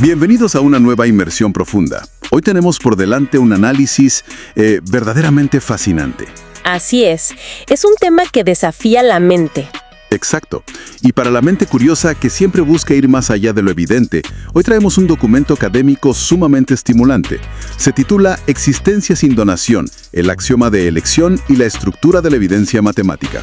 Bienvenidos a una nueva inmersión profunda. Hoy tenemos por delante un análisis verdaderamente fascinante. Así es un tema que desafía la mente. Exacto. Y para la mente curiosa que siempre busca ir más allá de lo evidente, hoy traemos un documento académico sumamente estimulante. Se titula Existencia sin donación, el axioma de elección y la estructura de la evidencia matemática.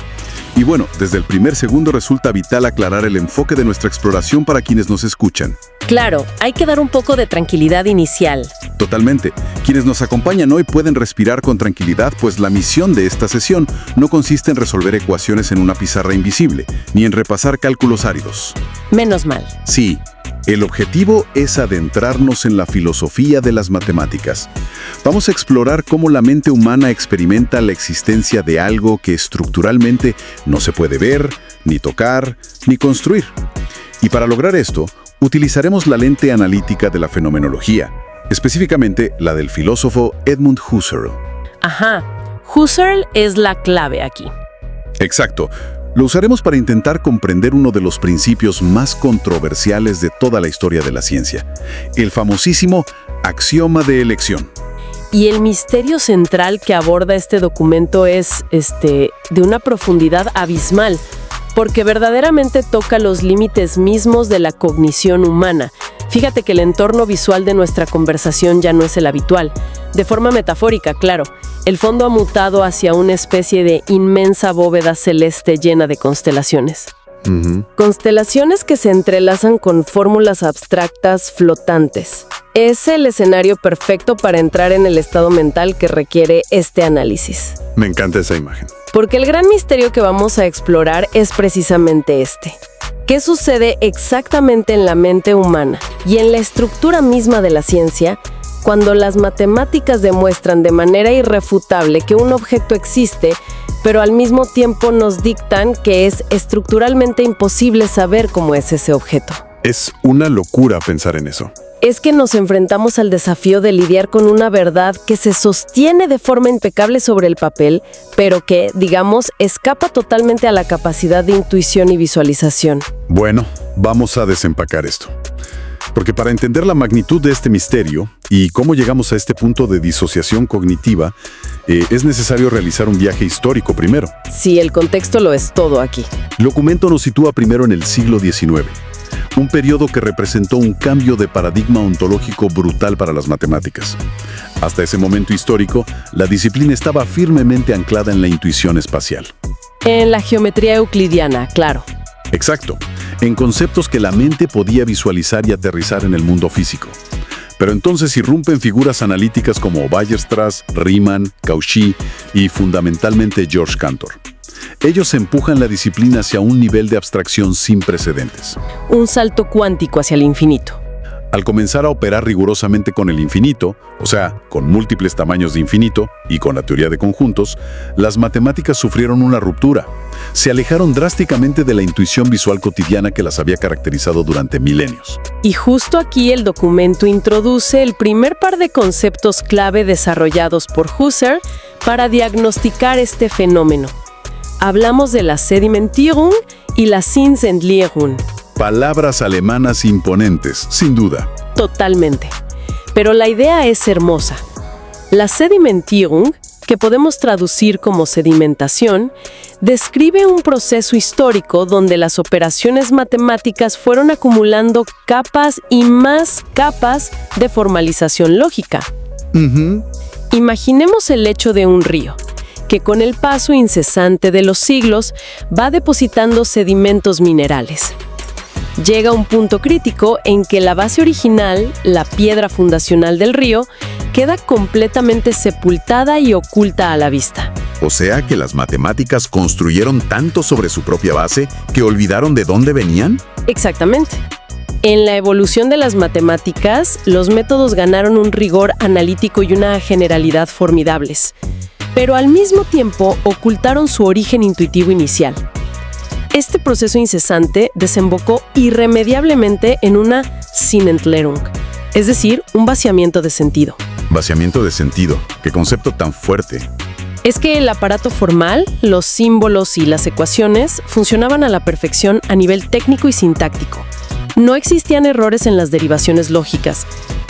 Y bueno, desde el primer segundo resulta vital aclarar el enfoque de nuestra exploración para quienes nos escuchan. Claro, hay que dar un poco de tranquilidad inicial. Totalmente. Quienes nos acompañan hoy pueden respirar con tranquilidad, pues la misión de esta sesión no consiste en resolver ecuaciones en una pizarra invisible, ni en repasar cálculos áridos. Menos mal. Sí, el objetivo es adentrarnos en la filosofía de las matemáticas. Vamos a explorar cómo la mente humana experimenta la existencia de algo que estructuralmente no se puede ver, ni tocar, ni construir. Y para lograr esto, utilizaremos la lente analítica de la fenomenología, específicamente la del filósofo Edmund Husserl. Ajá, Husserl es la clave aquí. Exacto. Lo usaremos para intentar comprender uno de los principios más controversiales de toda la historia de la ciencia, el famosísimo axioma de elección. Y el misterio central que aborda este documento es, de una profundidad abismal, porque verdaderamente toca los límites mismos de la cognición humana. Fíjate que el entorno visual de nuestra conversación ya no es el habitual. De forma metafórica, claro, el fondo ha mutado hacia una especie de inmensa bóveda celeste llena de constelaciones. Constelaciones que se entrelazan con fórmulas abstractas flotantes. Es el escenario perfecto para entrar en el estado mental que requiere este análisis. Me encanta esa imagen. Porque el gran misterio que vamos a explorar es precisamente este. ¿Qué sucede exactamente en la mente humana y en la estructura misma de la ciencia cuando las matemáticas demuestran de manera irrefutable que un objeto existe, pero al mismo tiempo nos dictan que es estructuralmente imposible saber cómo es ese objeto? Es una locura pensar en eso. Es que nos enfrentamos al desafío de lidiar con una verdad que se sostiene de forma impecable sobre el papel, pero que, digamos, escapa totalmente a la capacidad de intuición y visualización. Bueno, vamos a desempacar esto. Porque para entender la magnitud de este misterio y cómo llegamos a este punto de disociación cognitiva, es necesario realizar un viaje histórico primero. Sí, el contexto lo es todo aquí. El documento nos sitúa primero en el siglo XIX. Un periodo que representó un cambio de paradigma ontológico brutal para las matemáticas. Hasta ese momento histórico, la disciplina estaba firmemente anclada en la intuición espacial. En la geometría euclidiana, claro. Exacto, en conceptos que la mente podía visualizar y aterrizar en el mundo físico. Pero entonces irrumpen figuras analíticas como Weierstrass, Riemann, Cauchy y fundamentalmente George Cantor. Ellos empujan la disciplina hacia un nivel de abstracción sin precedentes. Un salto cuántico hacia el infinito. Al comenzar a operar rigurosamente con el infinito, o sea, con múltiples tamaños de infinito y con la teoría de conjuntos, las matemáticas sufrieron una ruptura. Se alejaron drásticamente de la intuición visual cotidiana que las había caracterizado durante milenios. Y justo aquí el documento introduce el primer par de conceptos clave desarrollados por Husserl para diagnosticar este fenómeno. Hablamos de la Sedimentierung y la Zinsentleerung. Palabras alemanas imponentes, sin duda. Totalmente. Pero la idea es hermosa. La Sedimentierung, que podemos traducir como sedimentación, describe un proceso histórico donde las operaciones matemáticas fueron acumulando capas y más capas de formalización lógica. Imaginemos el lecho de un río, que con el paso incesante de los siglos va depositando sedimentos minerales. Llega un punto crítico en que la base original, la piedra fundacional del río, queda completamente sepultada y oculta a la vista. O sea que las matemáticas construyeron tanto sobre su propia base que olvidaron de dónde venían. Exactamente. En la evolución de las matemáticas, los métodos ganaron un rigor analítico y una generalidad formidables, pero al mismo tiempo ocultaron su origen intuitivo inicial. Este proceso incesante desembocó irremediablemente en una Zinsentleerung, es decir, un vaciamiento de sentido. Vaciamiento de sentido, qué concepto tan fuerte. Es que el aparato formal, los símbolos y las ecuaciones funcionaban a la perfección a nivel técnico y sintáctico, No existían errores en las derivaciones lógicas.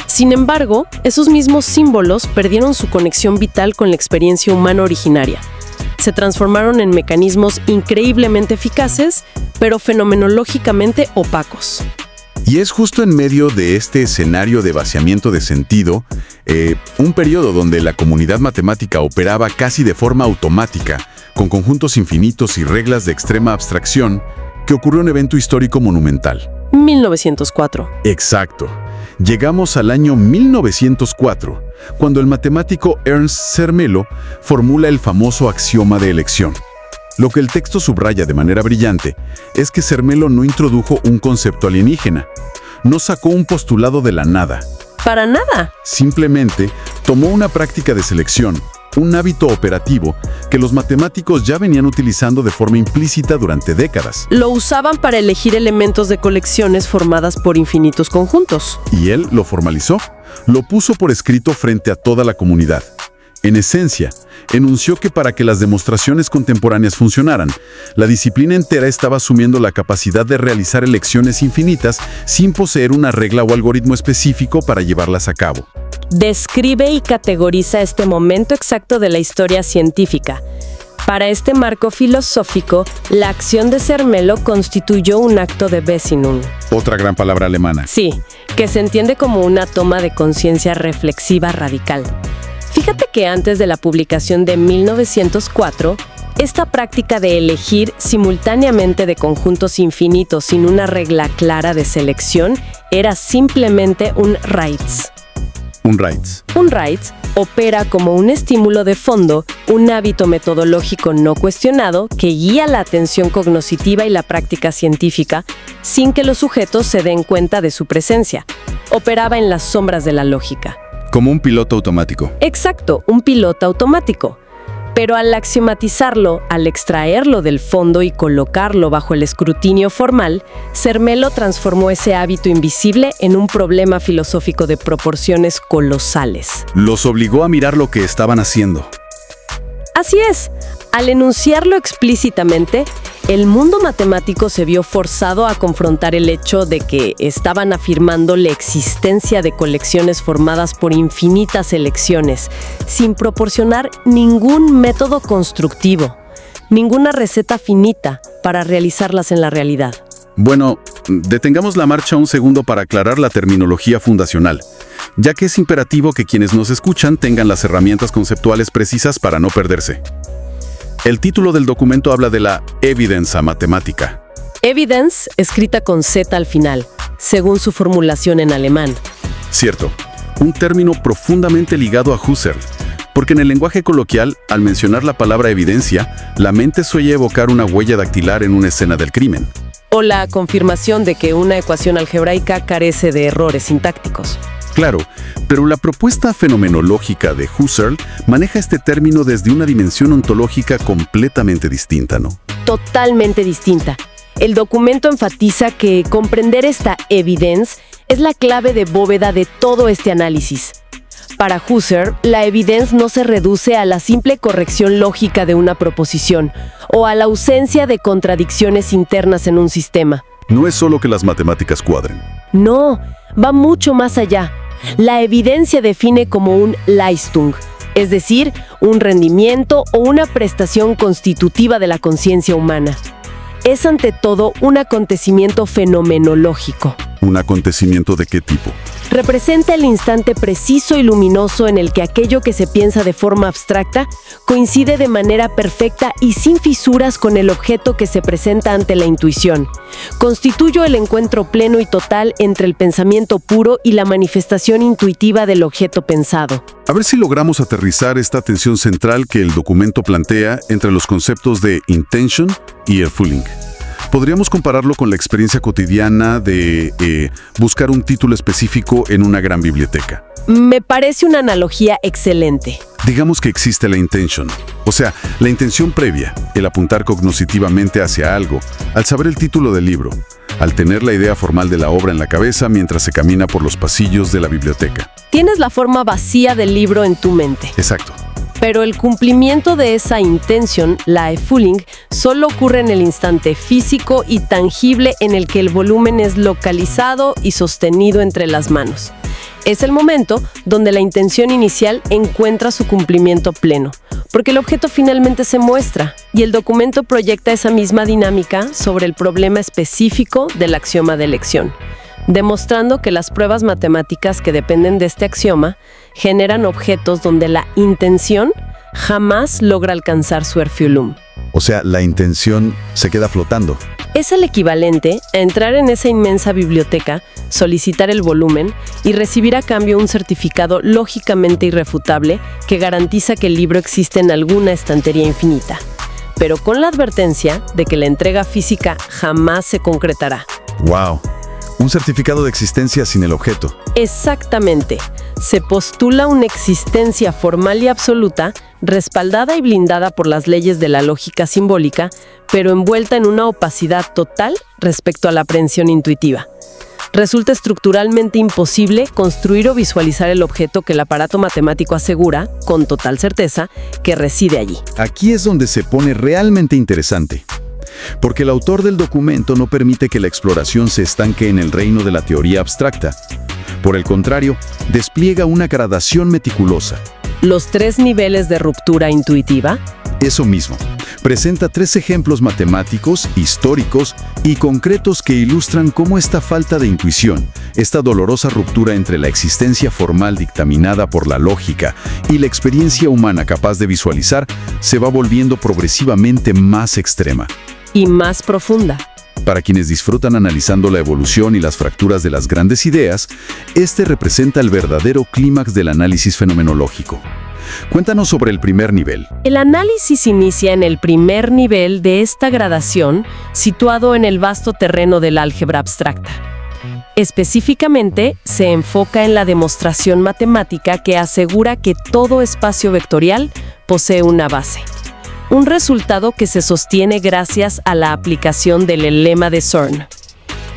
Sin embargo, esos mismos símbolos perdieron su conexión vital con la experiencia humana originaria. Se transformaron en mecanismos increíblemente eficaces, pero fenomenológicamente opacos. Y es justo en medio de este escenario de vaciamiento de sentido, un periodo donde la comunidad matemática operaba casi de forma automática, con conjuntos infinitos y reglas de extrema abstracción, que ocurrió un evento histórico monumental. 1904. Exacto. Llegamos al año 1904, cuando el matemático Ernst Zermelo formula el famoso axioma de elección. Lo que el texto subraya de manera brillante es que Zermelo no introdujo un concepto alienígena, no sacó un postulado de la nada. Para nada. Simplemente tomó una práctica de selección, un hábito operativo que los matemáticos ya venían utilizando de forma implícita durante décadas. Lo usaban para elegir elementos de colecciones formadas por infinitos conjuntos. Y él lo formalizó, lo puso por escrito frente a toda la comunidad. En esencia, enunció que para que las demostraciones contemporáneas funcionaran, la disciplina entera estaba asumiendo la capacidad de realizar elecciones infinitas sin poseer una regla o algoritmo específico para llevarlas a cabo. Describe y categoriza este momento exacto de la historia científica. Para este marco filosófico, la acción de Zermelo constituyó un acto de Besinnung. Otra gran palabra alemana. Sí, que se entiende como una toma de conciencia reflexiva radical. Fíjate que antes de la publicación de 1904, esta práctica de elegir simultáneamente de conjuntos infinitos sin una regla clara de selección era simplemente un Reiz. Un Reiz. Un Reiz opera como un estímulo de fondo, un hábito metodológico no cuestionado que guía la atención cognoscitiva y la práctica científica sin que los sujetos se den cuenta de su presencia. Operaba en las sombras de la lógica. Como un piloto automático. Exacto, un piloto automático. Pero al axiomatizarlo, al extraerlo del fondo y colocarlo bajo el escrutinio formal, Zermelo transformó ese hábito invisible en un problema filosófico de proporciones colosales. Los obligó a mirar lo que estaban haciendo. Así es. Al enunciarlo explícitamente, el mundo matemático se vio forzado a confrontar el hecho de que estaban afirmando la existencia de colecciones formadas por infinitas elecciones, sin proporcionar ningún método constructivo, ninguna receta finita para realizarlas en la realidad. Bueno, detengamos la marcha un segundo para aclarar la terminología fundacional, ya que es imperativo que quienes nos escuchan tengan las herramientas conceptuales precisas para no perderse. El título del documento habla de la evidencia matemática. Evidence, escrita con Z al final, según su formulación en alemán. Cierto, un término profundamente ligado a Husserl, porque en el lenguaje coloquial, al mencionar la palabra evidencia, la mente suele evocar una huella dactilar en una escena del crimen. O la confirmación de que una ecuación algebraica carece de errores sintácticos. Claro, pero la propuesta fenomenológica de Husserl maneja este término desde una dimensión ontológica completamente distinta, ¿no? Totalmente distinta. El documento enfatiza que comprender esta evidence es la clave de bóveda de todo este análisis. Para Husserl, la evidence no se reduce a la simple corrección lógica de una proposición o a la ausencia de contradicciones internas en un sistema. No es solo que las matemáticas cuadren. No, va mucho más allá. La evidencia define como un Leistung, es decir, un rendimiento o una prestación constitutiva de la conciencia humana. Es ante todo un acontecimiento fenomenológico. ¿Un acontecimiento de qué tipo? Representa el instante preciso y luminoso en el que aquello que se piensa de forma abstracta coincide de manera perfecta y sin fisuras con el objeto que se presenta ante la intuición. Constituye el encuentro pleno y total entre el pensamiento puro y la manifestación intuitiva del objeto pensado. A ver si logramos aterrizar esta tensión central que el documento plantea entre los conceptos de intention y erfüllung. Podríamos compararlo con la experiencia cotidiana de buscar un título específico en una gran biblioteca. Me parece una analogía excelente. Digamos que existe la intention, o sea, la intención previa, el apuntar cognoscitivamente hacia algo, al saber el título del libro, al tener la idea formal de la obra en la cabeza mientras se camina por los pasillos de la biblioteca. Tienes la forma vacía del libro en tu mente. Exacto. Pero el cumplimiento de esa intención, la e-fooling, solo ocurre en el instante físico y tangible en el que el volumen es localizado y sostenido entre las manos. Es el momento donde la intención inicial encuentra su cumplimiento pleno, porque el objeto finalmente se muestra y el documento proyecta esa misma dinámica sobre el problema específico del axioma de elección, demostrando que las pruebas matemáticas que dependen de este axioma generan objetos donde la intención jamás logra alcanzar su erfiulum. O sea, la intención se queda flotando. Es el equivalente a entrar en esa inmensa biblioteca, solicitar el volumen y recibir a cambio un certificado lógicamente irrefutable que garantiza que el libro existe en alguna estantería infinita, pero con la advertencia de que la entrega física jamás se concretará. ¡Wow! Un certificado de existencia sin el objeto. Exactamente. Se postula una existencia formal y absoluta, respaldada y blindada por las leyes de la lógica simbólica, pero envuelta en una opacidad total respecto a la aprehensión intuitiva. Resulta estructuralmente imposible construir o visualizar el objeto que el aparato matemático asegura, con total certeza, que reside allí. Aquí es donde se pone realmente interesante. Porque el autor del documento no permite que la exploración se estanque en el reino de la teoría abstracta. Por el contrario, despliega una gradación meticulosa. ¿Los 3 niveles de ruptura intuitiva? Eso mismo. Presenta 3 ejemplos matemáticos, históricos y concretos que ilustran cómo esta falta de intuición, esta dolorosa ruptura entre la existencia formal dictaminada por la lógica y la experiencia humana capaz de visualizar, se va volviendo progresivamente más extrema. Y más profunda. Para quienes disfrutan analizando la evolución y las fracturas de las grandes ideas, este representa el verdadero clímax del análisis fenomenológico. Cuéntanos sobre el primer nivel. El análisis inicia en el primer nivel de esta gradación, situado en el vasto terreno del álgebra abstracta. Específicamente, se enfoca en la demostración matemática que asegura que todo espacio vectorial posee una base. Un resultado que se sostiene gracias a la aplicación del lema de CERN.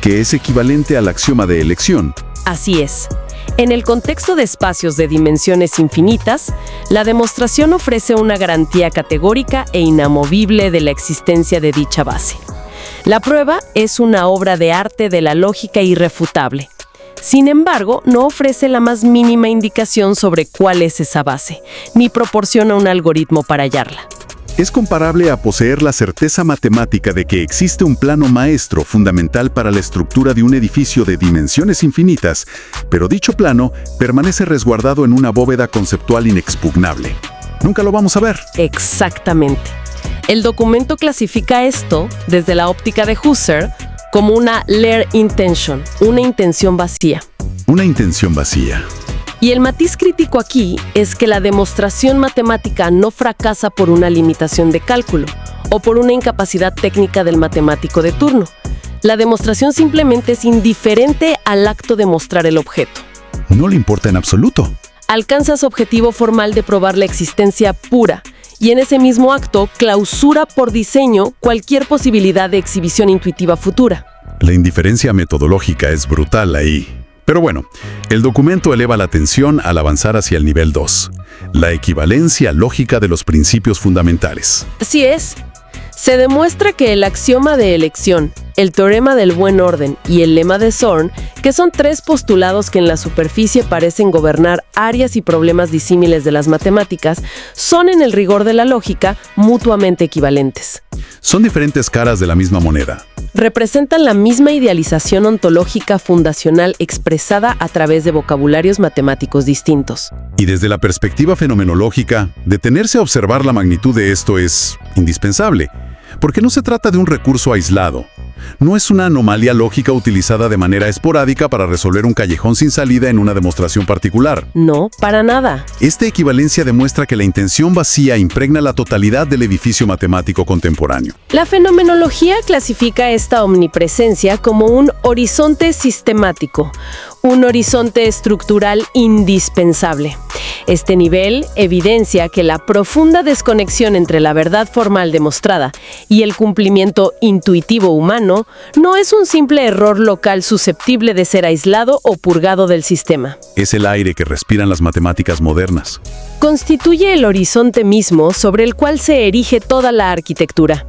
Que es equivalente al axioma de elección. Así es. En el contexto de espacios de dimensiones infinitas, la demostración ofrece una garantía categórica e inamovible de la existencia de dicha base. La prueba es una obra de arte de la lógica irrefutable. Sin embargo, no ofrece la más mínima indicación sobre cuál es esa base, ni proporciona un algoritmo para hallarla. Es comparable a poseer la certeza matemática de que existe un plano maestro fundamental para la estructura de un edificio de dimensiones infinitas, pero dicho plano permanece resguardado en una bóveda conceptual inexpugnable. Nunca lo vamos a ver. Exactamente. El documento clasifica esto, desde la óptica de Husserl, como una leer intention, una intención vacía. Una intención vacía. Y el matiz crítico aquí es que la demostración matemática no fracasa por una limitación de cálculo o por una incapacidad técnica del matemático de turno. La demostración simplemente es indiferente al acto de mostrar el objeto. No le importa en absoluto. Alcanza su objetivo formal de probar la existencia pura y en ese mismo acto clausura por diseño cualquier posibilidad de exhibición intuitiva futura. La indiferencia metodológica es brutal ahí. Pero bueno, el documento eleva la tensión al avanzar hacia el nivel 2, la equivalencia lógica de los principios fundamentales. Así es. Se demuestra que el axioma de elección, el teorema del buen orden y el lema de CERN, que son 3 postulados que en la superficie parecen gobernar áreas y problemas disímiles de las matemáticas, son en el rigor de la lógica mutuamente equivalentes. Son diferentes caras de la misma moneda. Representan la misma idealización ontológica fundacional expresada a través de vocabularios matemáticos distintos. Y desde la perspectiva fenomenológica, detenerse a observar la magnitud de esto es indispensable, porque no se trata de un recurso aislado. No es una anomalía lógica utilizada de manera esporádica para resolver un callejón sin salida en una demostración particular. No, para nada. Esta equivalencia demuestra que la intención vacía impregna la totalidad del edificio matemático contemporáneo. La fenomenología clasifica esta omnipresencia como un horizonte sistemático, un horizonte estructural indispensable. Este nivel evidencia que la profunda desconexión entre la verdad formal demostrada y el cumplimiento intuitivo humano no es un simple error local susceptible de ser aislado o purgado del sistema. Es el aire que respiran las matemáticas modernas. Constituye el horizonte mismo sobre el cual se erige toda la arquitectura.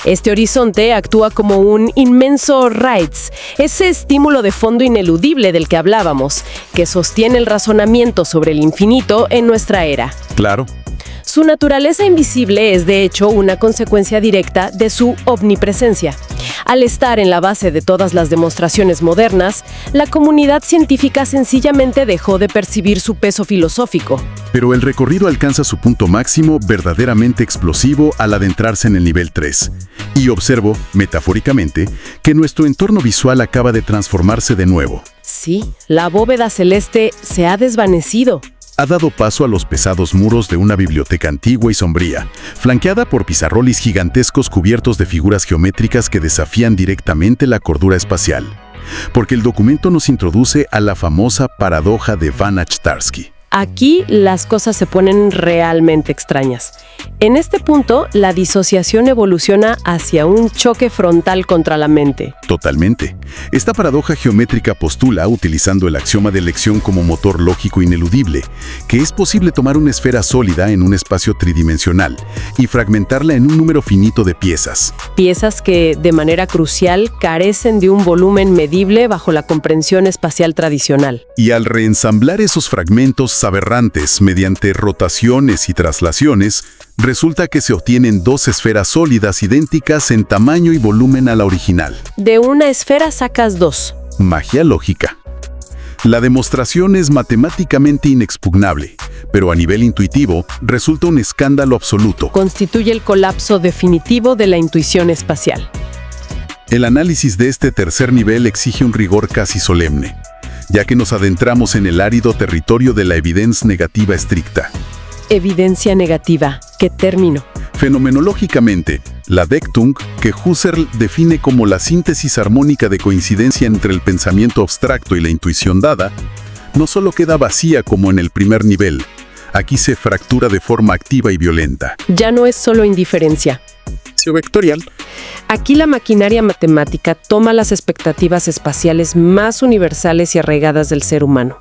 Este horizonte actúa como un inmenso RAIDS, ese estímulo de fondo ineludible del que hablábamos, que sostiene el razonamiento sobre el infinito en nuestra era. Claro. Su naturaleza invisible es de hecho una consecuencia directa de su omnipresencia. Al estar en la base de todas las demostraciones modernas, la comunidad científica sencillamente dejó de percibir su peso filosófico. Pero el recorrido alcanza su punto máximo verdaderamente explosivo al adentrarse en el nivel 3. Y observo, metafóricamente, que nuestro entorno visual acaba de transformarse de nuevo. Sí, la bóveda celeste se ha desvanecido. Ha dado paso a los pesados muros de una biblioteca antigua y sombría, flanqueada por pizarrones gigantescos cubiertos de figuras geométricas que desafían directamente la cordura espacial. Porque el documento nos introduce a la famosa paradoja de Banach-Tarski. Aquí las cosas se ponen realmente extrañas. En este punto, la disociación evoluciona hacia un choque frontal contra la mente. Totalmente. Esta paradoja geométrica postula, utilizando el axioma de elección como motor lógico ineludible, que es posible tomar una esfera sólida en un espacio tridimensional y fragmentarla en un número finito de piezas. Piezas que, de manera crucial, carecen de un volumen medible bajo la comprensión espacial tradicional. Y al reensamblar esos fragmentos aberrantes mediante rotaciones y traslaciones, resulta que se obtienen dos esferas sólidas idénticas en tamaño y volumen a la original. De una esfera sacas dos. Magia lógica. La demostración es matemáticamente inexpugnable, pero a nivel intuitivo resulta un escándalo absoluto. Constituye el colapso definitivo de la intuición espacial. El análisis de este tercer nivel exige un rigor casi solemne, ya que nos adentramos en el árido territorio de la evidencia negativa estricta. Evidencia negativa. ¿Qué término? Fenomenológicamente, la Dichtung, que Husserl define como la síntesis armónica de coincidencia entre el pensamiento abstracto y la intuición dada, no solo queda vacía como en el primer nivel, aquí se fractura de forma activa y violenta. Ya no es solo indiferencia. Vectorial. Aquí la maquinaria matemática toma las expectativas espaciales más universales y arraigadas del ser humano.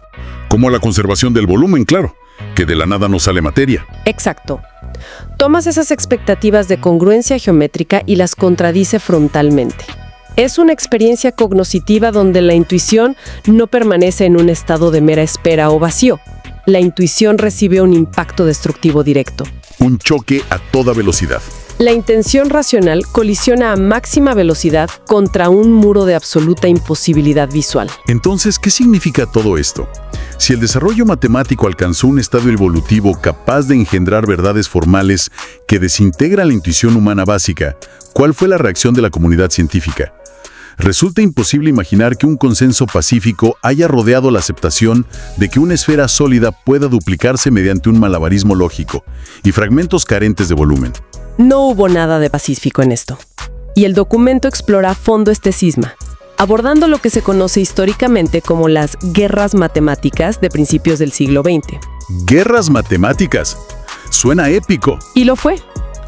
Como la conservación del volumen, claro, que de la nada no sale materia. Exacto. Tomas esas expectativas de congruencia geométrica y las contradice frontalmente. Es una experiencia cognoscitiva donde la intuición no permanece en un estado de mera espera o vacío. La intuición recibe un impacto destructivo directo. Un choque a toda velocidad. La intención racional colisiona a máxima velocidad contra un muro de absoluta imposibilidad visual. Entonces, ¿qué significa todo esto? Si el desarrollo matemático alcanzó un estado evolutivo capaz de engendrar verdades formales que desintegran la intuición humana básica, ¿cuál fue la reacción de la comunidad científica? Resulta imposible imaginar que un consenso pacífico haya rodeado la aceptación de que una esfera sólida pueda duplicarse mediante un malabarismo lógico y fragmentos carentes de volumen. No hubo nada de pacífico en esto. Y el documento explora a fondo este cisma, abordando lo que se conoce históricamente como las guerras matemáticas de principios del siglo XX. ¿Guerras matemáticas? Suena épico. Y lo fue,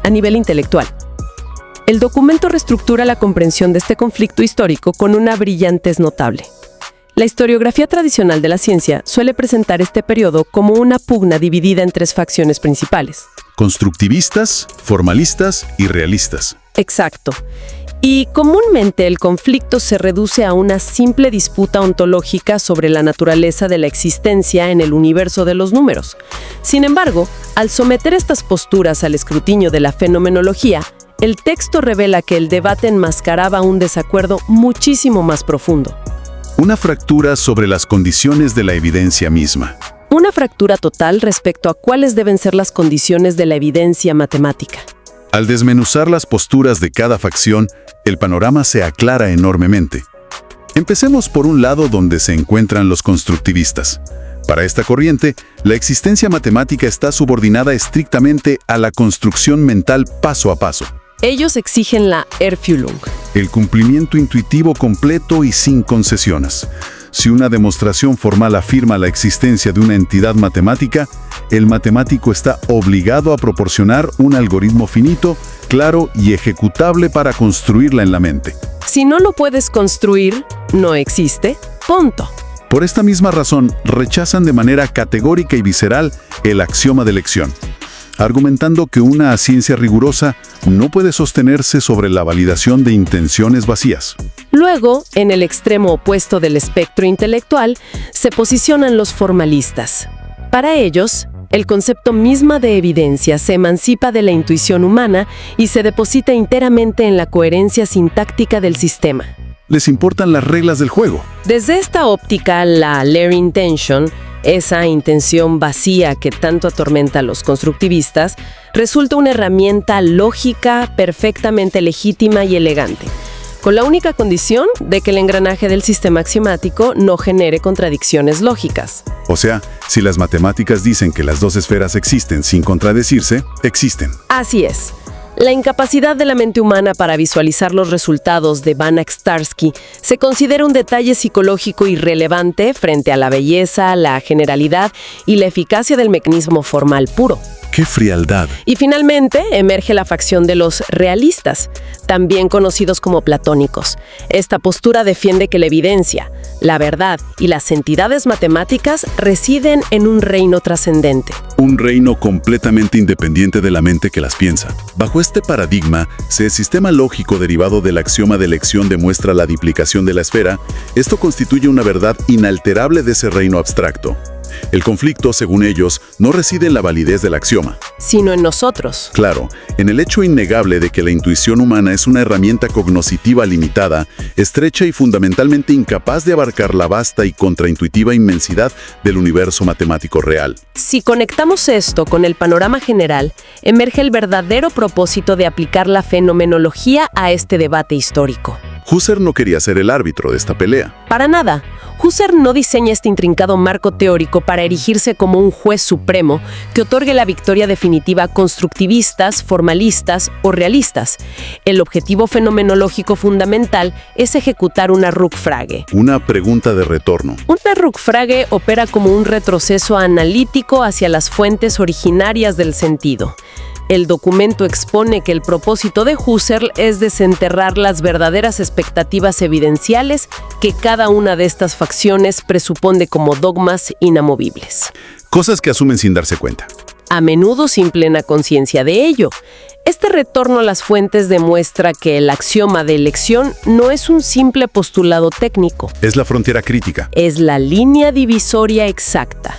a nivel intelectual. El documento reestructura la comprensión de este conflicto histórico con una brillantez notable. La historiografía tradicional de la ciencia suele presentar este periodo como una pugna dividida en tres facciones principales. Constructivistas, formalistas y realistas. Exacto. Y comúnmente el conflicto se reduce a una simple disputa ontológica sobre la naturaleza de la existencia en el universo de los números. Sin embargo, al someter estas posturas al escrutinio de la fenomenología, el texto revela que el debate enmascaraba un desacuerdo muchísimo más profundo. Una fractura sobre las condiciones de la evidencia misma. Una fractura total respecto a cuáles deben ser las condiciones de la evidencia matemática. Al desmenuzar las posturas de cada facción, el panorama se aclara enormemente. Empecemos por un lado donde se encuentran los constructivistas. Para esta corriente, la existencia matemática está subordinada estrictamente a la construcción mental paso a paso. Ellos exigen la Erfüllung. El cumplimiento intuitivo completo y sin concesiones. Si una demostración formal afirma la existencia de una entidad matemática, el matemático está obligado a proporcionar un algoritmo finito, claro y ejecutable para construirla en la mente. Si no lo puedes construir, no existe, punto. Por esta misma razón, rechazan de manera categórica y visceral el axioma de elección, argumentando que una ciencia rigurosa no puede sostenerse sobre la validación de intenciones vacías. Luego, en el extremo opuesto del espectro intelectual, se posicionan los formalistas. Para ellos, el concepto mismo de evidencia se emancipa de la intuición humana y se deposita enteramente en la coherencia sintáctica del sistema. Les importan las reglas del juego. Desde esta óptica, la Lear Intention, esa intención vacía que tanto atormenta a los constructivistas, resulta una herramienta lógica, perfectamente legítima y elegante, con la única condición de que el engranaje del sistema axiomático no genere contradicciones lógicas. O sea, si las matemáticas dicen que las dos esferas existen sin contradecirse, existen. Así es. La incapacidad de la mente humana para visualizar los resultados de Banach-Starsky se considera un detalle psicológico irrelevante frente a la belleza, la generalidad y la eficacia del mecanismo formal puro. ¡Qué frialdad! Y finalmente emerge la facción de los realistas, también conocidos como platónicos. Esta postura defiende que la evidencia, la verdad y las entidades matemáticas residen en un reino trascendente. Un reino completamente independiente de la mente que las piensa. Bajo este paradigma, si el sistema lógico derivado del axioma de elección demuestra la duplicación de la esfera, esto constituye una verdad inalterable de ese reino abstracto. El conflicto, según ellos, no reside en la validez del axioma, sino en nosotros. Claro, en el hecho innegable de que la intuición humana es una herramienta cognoscitiva limitada, estrecha y fundamentalmente incapaz de abarcar la vasta y contraintuitiva inmensidad del universo matemático real. Si conectamos esto con el panorama general, emerge el verdadero propósito de aplicar la fenomenología a este debate histórico. Husserl no quería ser el árbitro de esta pelea. Para nada. Husserl no diseña este intrincado marco teórico para erigirse como un juez supremo que otorgue la victoria definitiva a constructivistas, formalistas o realistas. El objetivo fenomenológico fundamental es ejecutar una Rückfrage. Una pregunta de retorno. Una Rückfrage opera como un retroceso analítico hacia las fuentes originarias del sentido. El documento expone que el propósito de Husserl es desenterrar las verdaderas expectativas evidenciales que cada una de estas facciones presupone como dogmas inamovibles. Cosas que asumen sin darse cuenta. A menudo sin plena conciencia de ello. Este retorno a las fuentes demuestra que el axioma de elección no es un simple postulado técnico. Es la frontera crítica. Es la línea divisoria exacta.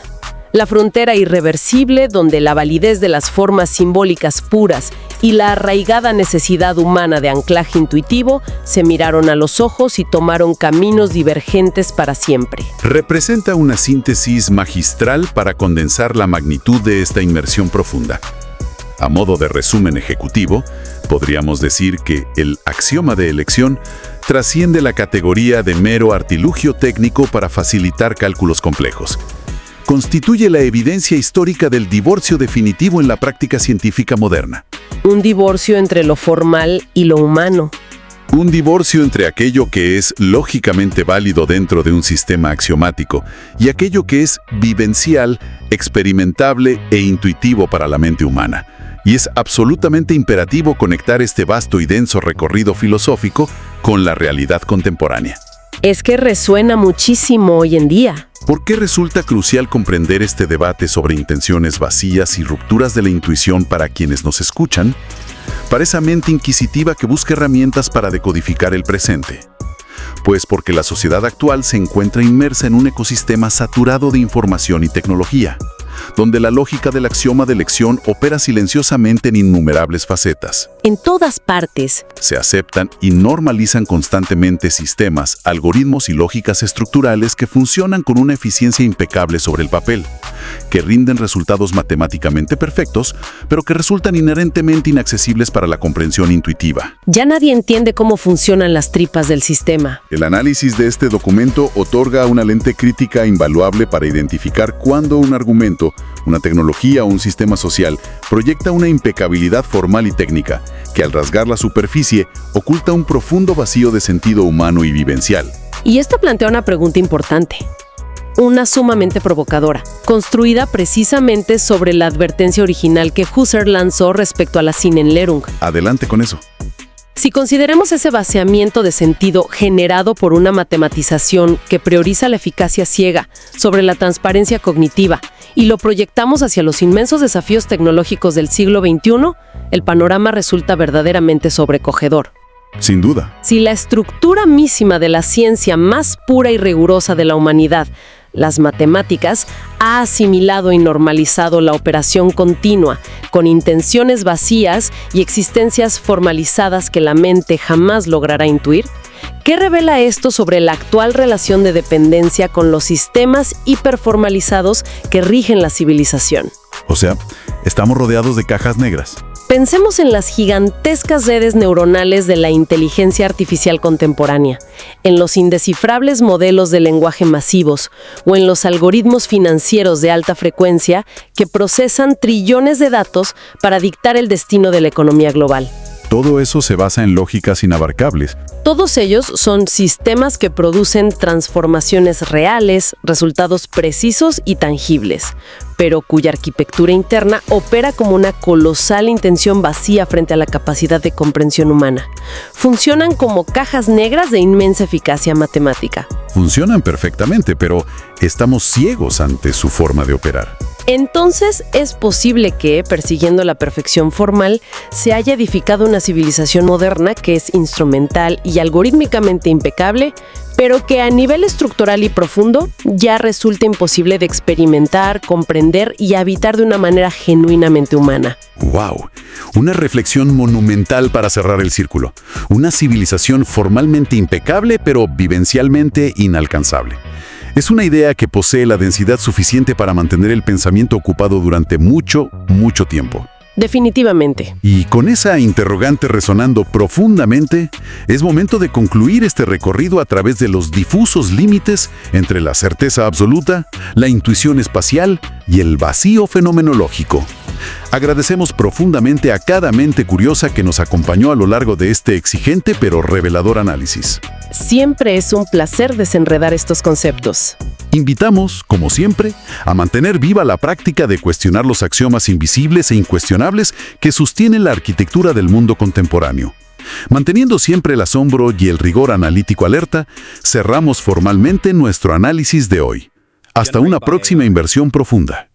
La frontera irreversible donde la validez de las formas simbólicas puras y la arraigada necesidad humana de anclaje intuitivo se miraron a los ojos y tomaron caminos divergentes para siempre. Representa una síntesis magistral para condensar la magnitud de esta inmersión profunda. A modo de resumen ejecutivo, podríamos decir que el axioma de elección trasciende la categoría de mero artilugio técnico para facilitar cálculos complejos. Constituye la evidencia histórica del divorcio definitivo en la práctica científica moderna. Un divorcio entre lo formal y lo humano. Un divorcio entre aquello que es lógicamente válido dentro de un sistema axiomático y aquello que es vivencial, experimentable e intuitivo para la mente humana. Y es absolutamente imperativo conectar este vasto y denso recorrido filosófico con la realidad contemporánea. Es que resuena muchísimo hoy en día. ¿Por qué resulta crucial comprender este debate sobre intenciones vacías y rupturas de la intuición para quienes nos escuchan? Para esa mente inquisitiva que busca herramientas para decodificar el presente. Pues porque la sociedad actual se encuentra inmersa en un ecosistema saturado de información y tecnología, donde la lógica del axioma de elección opera silenciosamente en innumerables facetas. En todas partes. Se aceptan y normalizan constantemente sistemas, algoritmos y lógicas estructurales que funcionan con una eficiencia impecable sobre el papel, que rinden resultados matemáticamente perfectos, pero que resultan inherentemente inaccesibles para la comprensión intuitiva. Ya nadie entiende cómo funcionan las tripas del sistema. El análisis de este documento otorga una lente crítica invaluable para identificar cuándo un argumento, una tecnología o un sistema social proyecta una impecabilidad formal y técnica, que al rasgar la superficie oculta un profundo vacío de sentido humano y vivencial. Y esta plantea una pregunta importante, una sumamente provocadora, construida precisamente sobre la advertencia original que Husserl lanzó respecto a la Sinnenlehrung. Adelante con eso. Si consideramos ese vaciamiento de sentido generado por una matematización que prioriza la eficacia ciega sobre la transparencia cognitiva y lo proyectamos hacia los inmensos desafíos tecnológicos del siglo XXI, el panorama resulta verdaderamente sobrecogedor. Sin duda. Si la estructura misma de la ciencia más pura y rigurosa de la humanidad, las matemáticas, ha asimilado y normalizado la operación continua, con intenciones vacías y existencias formalizadas que la mente jamás logrará intuir, ¿qué revela esto sobre la actual relación de dependencia con los sistemas hiperformalizados que rigen la civilización? O sea, estamos rodeados de cajas negras. Pensemos en las gigantescas redes neuronales de la inteligencia artificial contemporánea, en los indescifrables modelos de lenguaje masivos o en los algoritmos financieros de alta frecuencia que procesan trillones de datos para dictar el destino de la economía global. Todo eso se basa en lógicas inabarcables. Todos ellos son sistemas que producen transformaciones reales, resultados precisos y tangibles, pero cuya arquitectura interna opera como una colosal intención vacía frente a la capacidad de comprensión humana. Funcionan como cajas negras de inmensa eficacia matemática. Funcionan perfectamente, pero estamos ciegos ante su forma de operar. Entonces, es posible que, persiguiendo la perfección formal, se haya edificado una civilización moderna que es instrumental y algorítmicamente impecable, pero que a nivel estructural y profundo ya resulta imposible de experimentar, comprender y habitar de una manera genuinamente humana. ¡Wow! Una reflexión monumental para cerrar el círculo. Una civilización formalmente impecable, pero vivencialmente inalcanzable. Es una idea que posee la densidad suficiente para mantener el pensamiento ocupado durante mucho, mucho tiempo. Definitivamente. Y con esa interrogante resonando profundamente, es momento de concluir este recorrido a través de los difusos límites entre la certeza absoluta, la intuición espacial y el vacío fenomenológico. Agradecemos profundamente a cada mente curiosa que nos acompañó a lo largo de este exigente pero revelador análisis. Siempre es un placer desenredar estos conceptos. Invitamos, como siempre, a mantener viva la práctica de cuestionar los axiomas invisibles e incuestionables que sostienen la arquitectura del mundo contemporáneo. Manteniendo siempre el asombro y el rigor analítico alerta, cerramos formalmente nuestro análisis de hoy. Hasta una próxima inversión profunda.